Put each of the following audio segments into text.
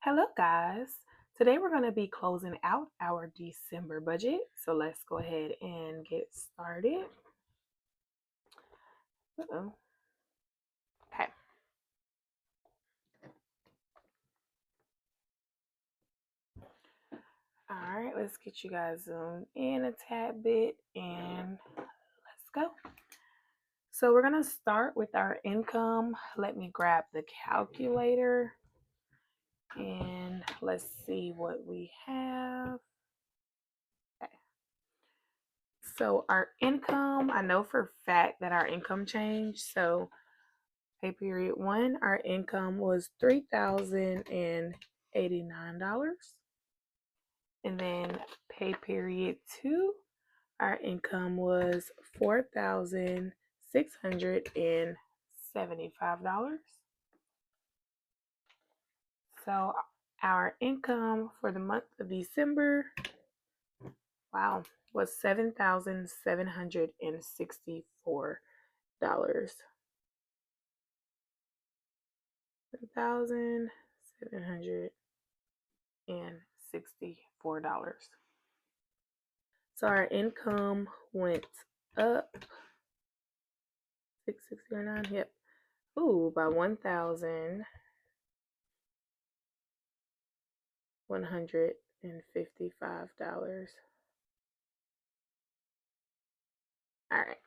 Hello, guys. Today we're going to be closing out our December budget. So let's go ahead and get started. Uh-oh. Okay. All right, let's get you guys zoomed in a tad bit and let's go. So we're going to start with our income. Let me grab the calculator and let's see what we have. Okay. So our income, I know for a fact that our income changed. So pay period 1, our income was $3,089. And then pay period 2, our income was $4,675. So our income for the month of December, wow, was $7,764. $1,764. So our income went up 669. Yep. Ooh, by $1,155. All right.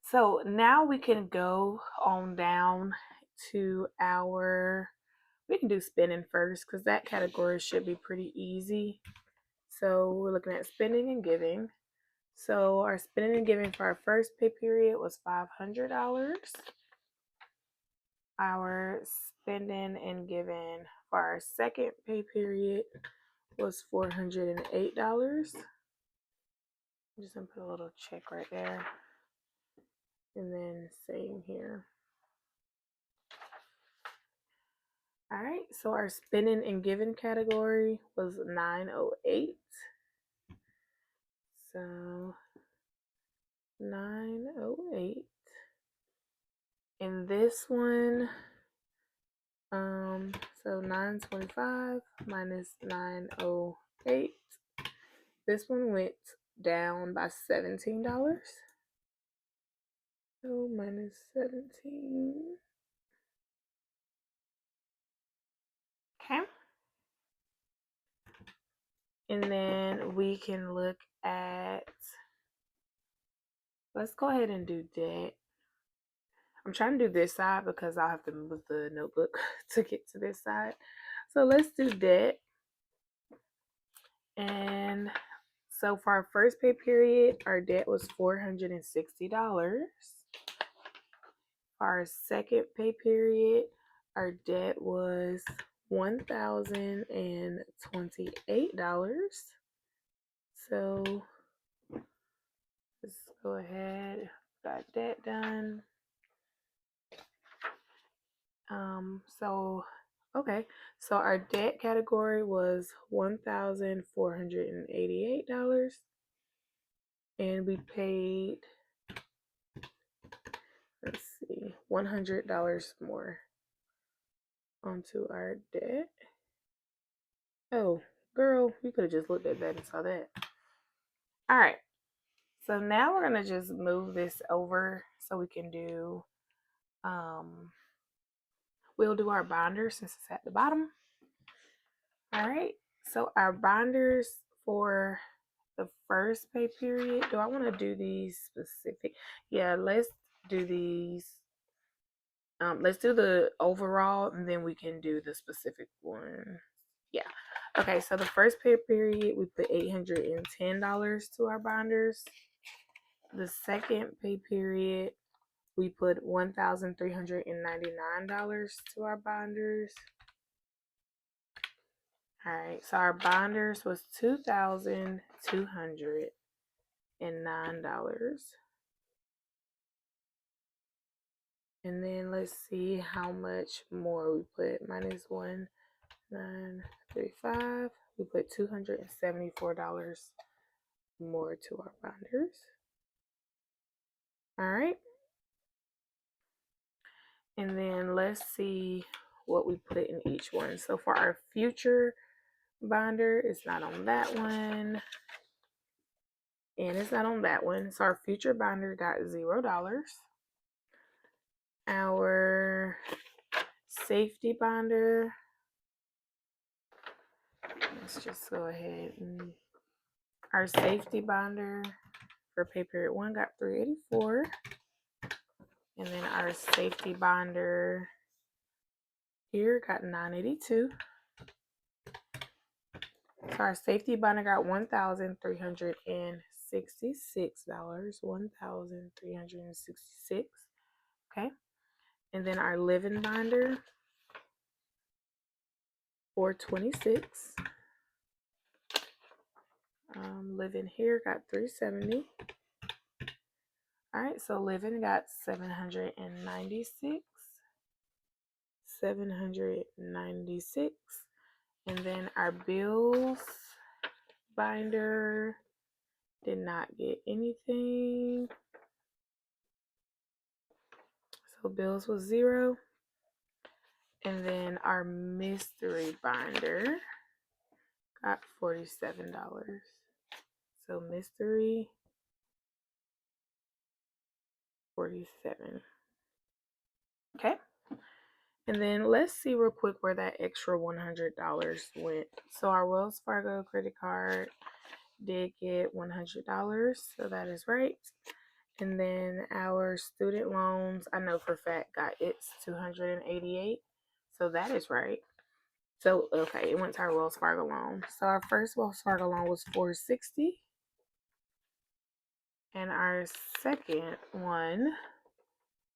So now we can go on down to we can do spending first because that category should be pretty easy. So we're looking at spending and giving. So our spending and giving for our first pay period was $500. Our spending and giving for our second pay period was $408. I'm just gonna put a little check right there. And then same here. All right, so our spending and giving category was 908. So 908. And this one, so 925 minus 908. This one went down by $17. So minus 17. Okay. And then we can look at, let's go ahead and do debt. I'm trying to do this side because I'll have to move the notebook to get to this side. So let's do debt. And so for our first pay period, our debt was $460. For our second pay period, our debt was $1,028. So let's go ahead, got that done. So our debt category was $1,488, and we paid, let's see, $100 more onto our debt. Oh, girl, you could have just looked at that and saw that. All right, so now we're gonna just move this over so we can do, we'll do our binders since it's at the bottom. All right, so our binders for the first pay period, do I want to do these specific? Yeah, let's do these. Let's do the overall and then we can do the specific one. Yeah. Okay, so the first pay period, we put $810 to our binders. The second pay period, we put $1,399 to our binders. All right, so our binders was $2,209. And then let's see how much more we put. Minus 1,935. We put $274 more to our binders. All right. And then let's see what we put in each one. So for our future binder, it's not on that one. And it's not on that one. So our future binder got $0. Our safety binder, let's just go ahead and our safety binder for pay period 1 got $384. And then our safety binder here got $982. So our safety binder got $1,366. $1,366. Okay. And then our living binder, $426. Living here got $370. All right, so living got $796. $796. And then our bills binder did not get anything. So bills was 0. And then our mystery binder got $47. So mystery, 47. Okay. And then let's see real quick where that extra $100 went. So our Wells Fargo credit card did get $100. So that is right. And then our student loans, I know for a fact, got its $288. So that is right. So, okay, it went to our Wells Fargo loan. So our first Wells Fargo loan was $460. And our second one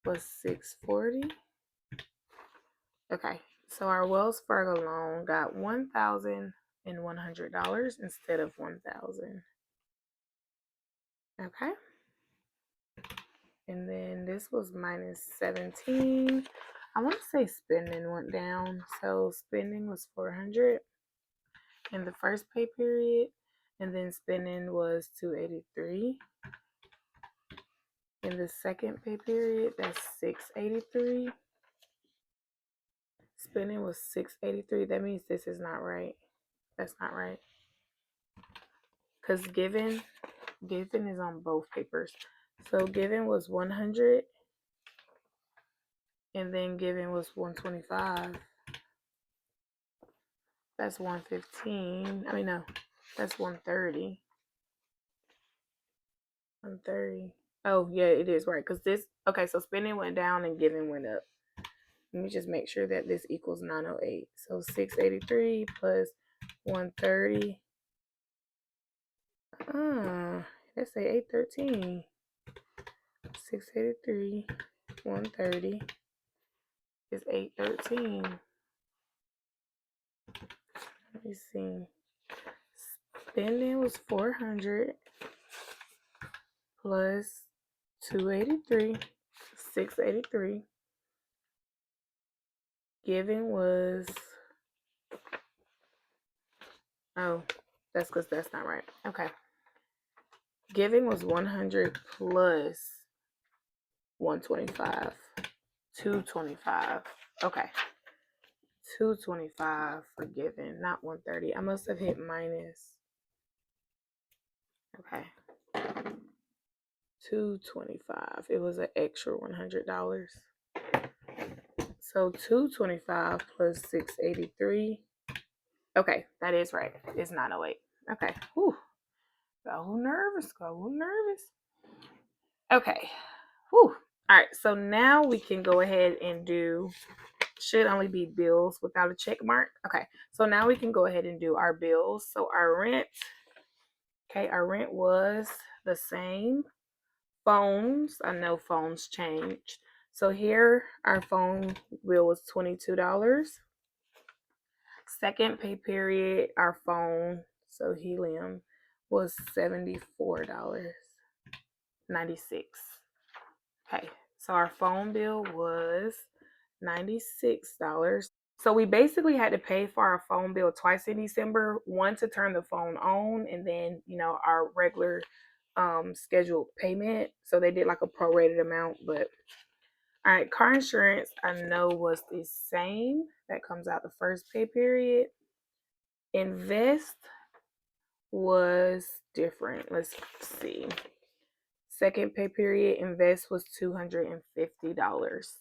was $640. Okay, so our Wells Fargo loan got $1,100 instead of $1,000. Okay. And then this was minus 17. I want to say spending went down. So spending was 400 in the first pay period, and then spending was 283. In the second pay period, that's 683. Spending was 683. That means this is not right. That's not right. Because given is on both papers. So given was 100, and then given was 125. That's 115. I mean, no, that's 130. 130. Oh, yeah, it is right. Because this, okay, so spending went down and giving went up. Let me just make sure that this equals 908. So 683 plus 130. Let's say 813. 683, 130 is 813. Let me see. Spending was 400 plus 283, 683. Giving was, oh, that's because that's not right. Okay. Giving was 100 plus 125, 225. Okay. 225 for giving, not 130. I must have hit minus. Okay. 225. It was an extra $100. So 225 plus 683. Okay, that is right. It's 908. Okay. Whew. Got a little nervous. Okay. Whew. All right. So now we can go ahead and do, should only be bills without a check mark. Okay. So now we can go ahead and do our bills. So our rent. Okay. Our rent was the same. Phones. I know phones changed. So here our phone bill was $22. Second pay period, our phone, so helium, was $74.96. Okay, so our phone bill was $96. So we basically had to pay for our phone bill twice in December. One to turn the phone on, and then our regular scheduled payment. So they did like a prorated amount, but All right, car insurance I know was the same. That comes out the first pay period. Invest was different. Let's see. Second pay period, invest was $250.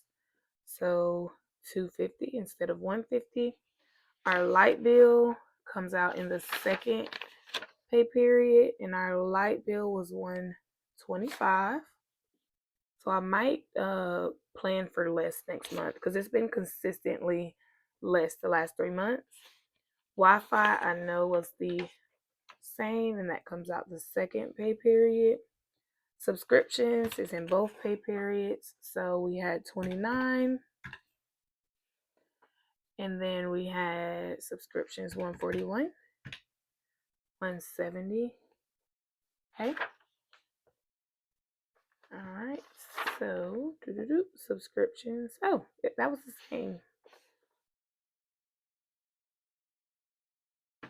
So $250 instead of $150. Our light bill comes out in the second pay period, and our light bill was $125. So I might plan for less next month because it's been consistently less the last 3 months. Wi-Fi I know was the same, and that comes out the second pay period. Subscriptions is in both pay periods, so we had 29, and then we had subscriptions 141, 170. Okay. All right. So subscriptions. Oh, that was the same.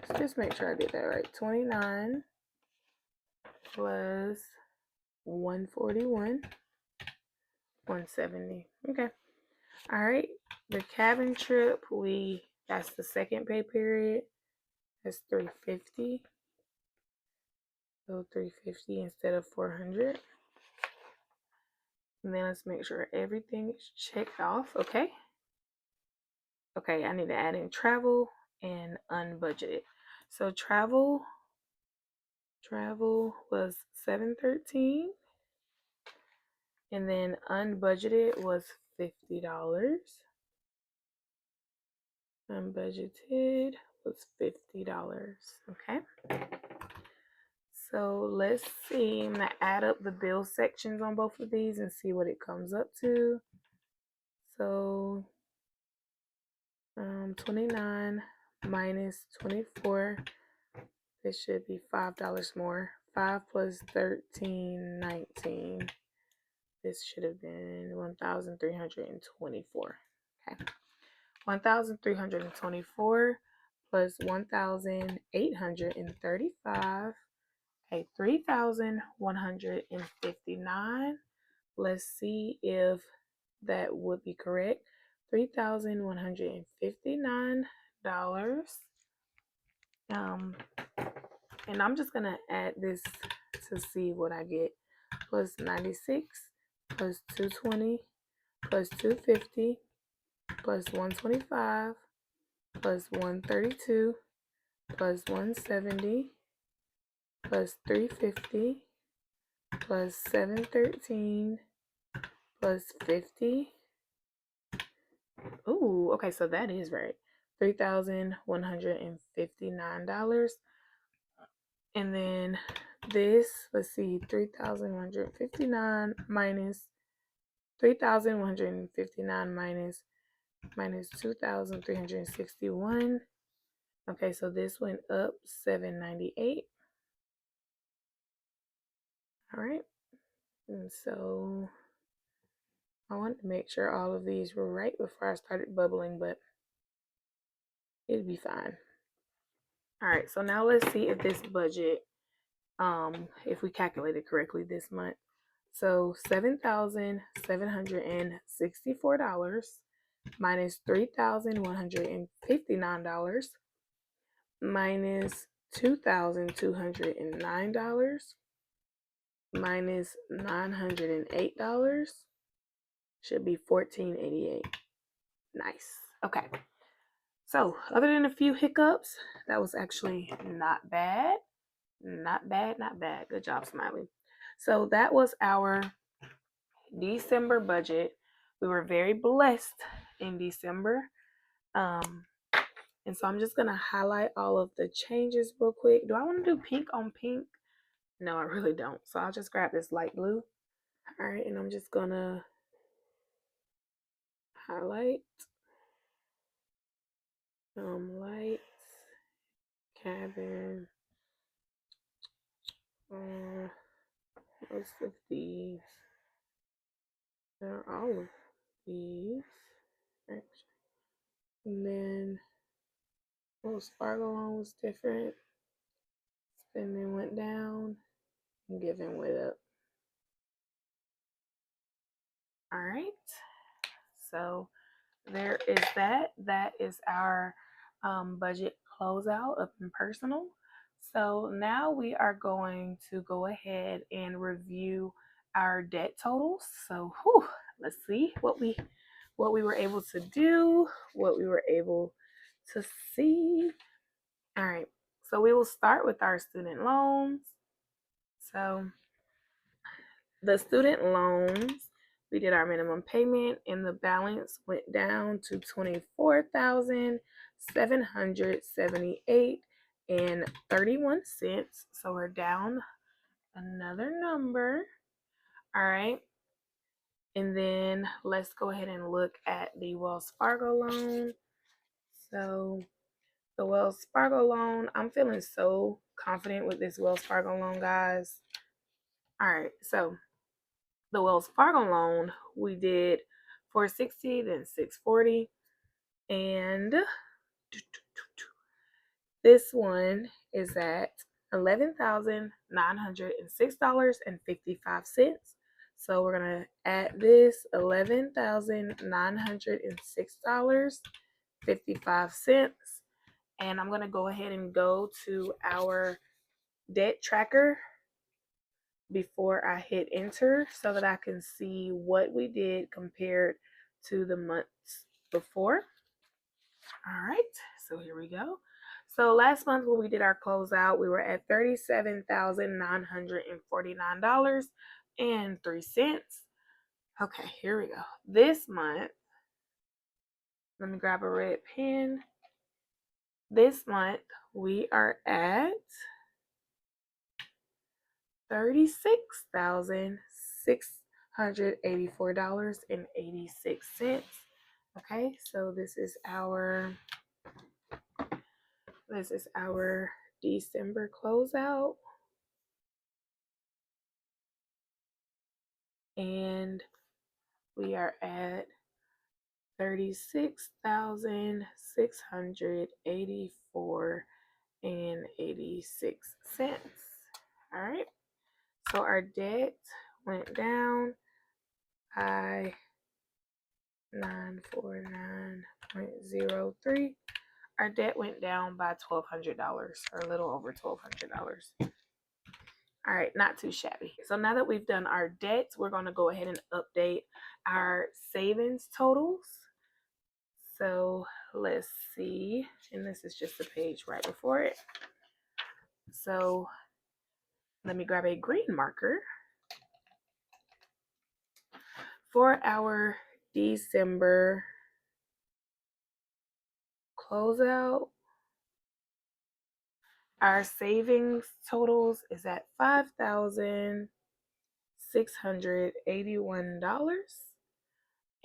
Let's just make sure I did that right. 29 plus 141, 170. Okay. All right. The cabin trip, that's the second pay period. That's 350. So 350 instead of 400. And then let's make sure everything is checked off. Okay. Okay, I need to add in travel and unbudgeted. So travel was 713, and then unbudgeted was $50. Unbudgeted was $50. Okay. So let's see. I'm gonna add up the bill sections on both of these and see what it comes up to. So 29 minus 24. This should be $5 more. 5 plus 13, 19. This should have been 1,324. Okay. 1,324 plus 1,835. Okay, 3,159. Let's see if that would be correct. $3,159. And I'm just gonna add this to see what I get. Plus 96, plus 220, plus 250, plus 125, plus 132, plus 170, plus 350, plus 713, plus 50. Ooh, okay, so that is right. $3,159. And then this, let's see, 3,159 minus 3,159 minus 2,361. Okay, so this went up 798. All right. And so I wanted to make sure all of these were right before I started bubbling, but it'd be fine. All right, so now let's see if this budget, if we calculated correctly this month. So $7,764 minus $3,159 minus $2,209 minus $908 should be $1,488. Nice. Okay. So, other than a few hiccups, that was actually not bad. Not bad, not bad. Good job, Smiley. So, that was our December budget. We were very blessed in December. And so I'm just going to highlight all of the changes real quick. Do I want to do pink on pink? No, I really don't. So I'll just grab this light blue. All right, and I'm just going to highlight. Lights, cabin. Most of these. They're all of these. Actually. And then Wells Fargo one was different. Spending went down and giving went up. All right. So there is that. That is our budget closeout up and personal. So now we are going to go ahead and review our debt totals. So let's see what we were able to do, what we were able to see. All right. So we will start with our student loans. So the student loans, we did our minimum payment and the balance went down to 24,778 and 31 cents. So we're down another number. All right. And then let's go ahead and look at the Wells Fargo loan. So the Wells Fargo loan, I'm feeling so confident with this Wells Fargo loan, guys. All right. So the Wells Fargo loan, we did 460, then 640, and this one is at $11,906.55. So we're gonna add this $11,906.55, and I'm gonna go ahead and go to our debt tracker before I hit enter so that I can see what we did compared to the months before. All right, so here we go. So last month when we did our closeout, we were at $37,949.03. Okay, here we go. This month, let me grab a red pen. This month we are at $36,684.86. Okay, so this is our December closeout. And we are at 36,684 and 86 cents. All right. So our debt went down by 949.03. Our debt went down by $1,200, or a little over $1,200. All right, not too shabby. So now that we've done our debts, we're going to go ahead and update our savings totals. So let's see, and this is just the page right before it. So let me grab a green marker. For our December closeout, our savings totals is at $5,681.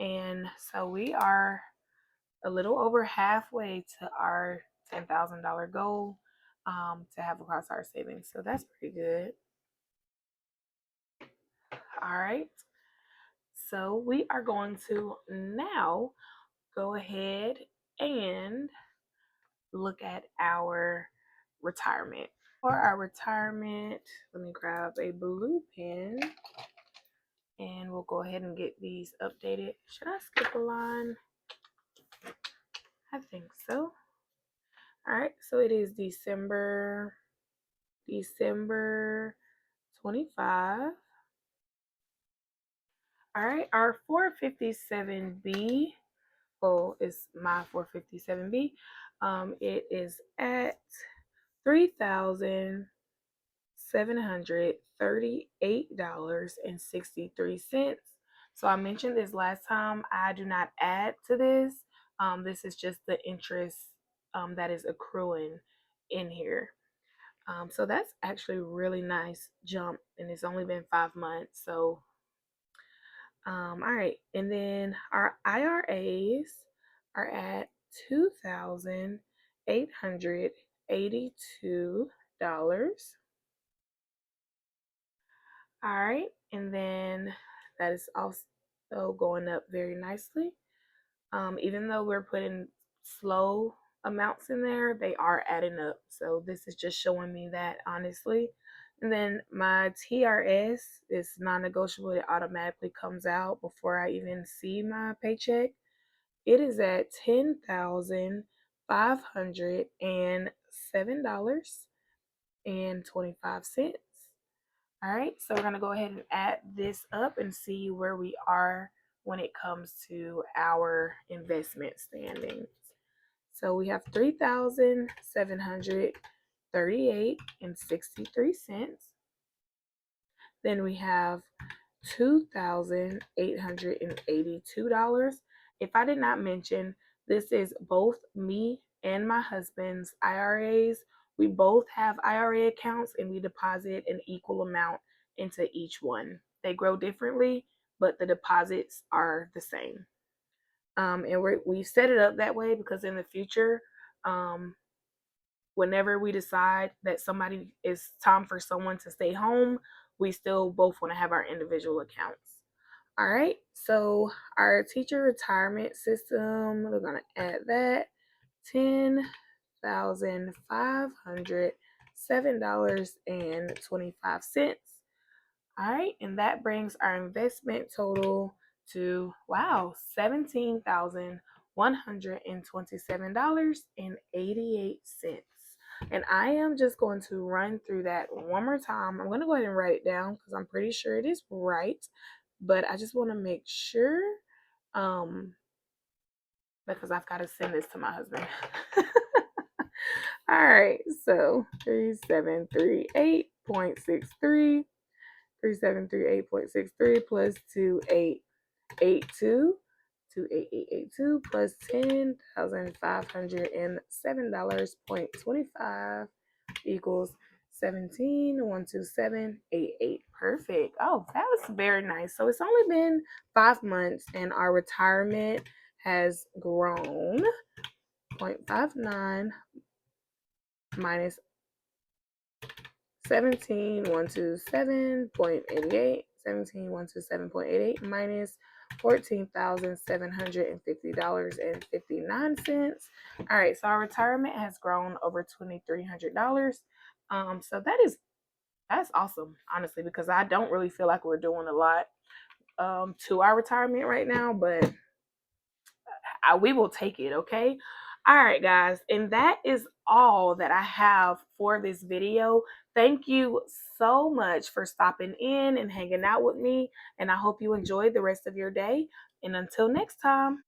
And so we are a little over halfway to our $10,000 goal to have across our savings. So that's pretty good. All right. So we are going to now go ahead and look at our retirement. For our retirement, let me grab a blue pen and we'll go ahead and get these updated. Should I skip a line? I think so. All right, so it is December 25. All right, our 457B, well, it's my 457B. It is at $3,738.63. So I mentioned this last time. I do not add to this. This is just the interest that is accruing in here. So that's actually a really nice jump, and it's only been 5 months. So, all right. And then our IRAs are at $2,882. All right. And then that is also going up very nicely. Even though we're putting slow amounts in there, they are adding up. So this is just showing me that, honestly. And then my TRS is non-negotiable. It automatically comes out before I even see my paycheck. It is at $10,507.25. All right, so we're going to go ahead and add this up and see where we are when it comes to our investment standings. So we have 3,738 and 63 cents. Then we have $2,882. If I did not mention, this is both me and my husband's IRAs. We both have IRA accounts and we deposit an equal amount into each one. They grow differently, but the deposits are the same. And we've set it up that way because in the future, whenever we decide that it's time for someone to stay home, we still both want to have our individual accounts. All right, so our teacher retirement system, we're going to add that $10,507.25. All right, and that brings our investment total to, wow, $17,127.88. And I am just going to run through that one more time. I'm going to go ahead and write it down because I'm pretty sure it is right, but I just want to make sure because I've got to send this to my husband. All right, so 3738.63. 3738.63 plus 2882 plus $10,507.25 equals 17,127.88. Perfect. Oh, that was very nice. So it's only been 5 months and our retirement has grown 0.59 minus 17,127.88. 17,127.88 minus $14,750.59. All right, so our retirement has grown over $2,300. So that's awesome, honestly, because I don't really feel like we're doing a lot to our retirement right now, but we will take it, okay? All right, guys, and that is all that I have for this video. Thank you so much for stopping in and hanging out with me, and I hope you enjoyed the rest of your day. And until next time.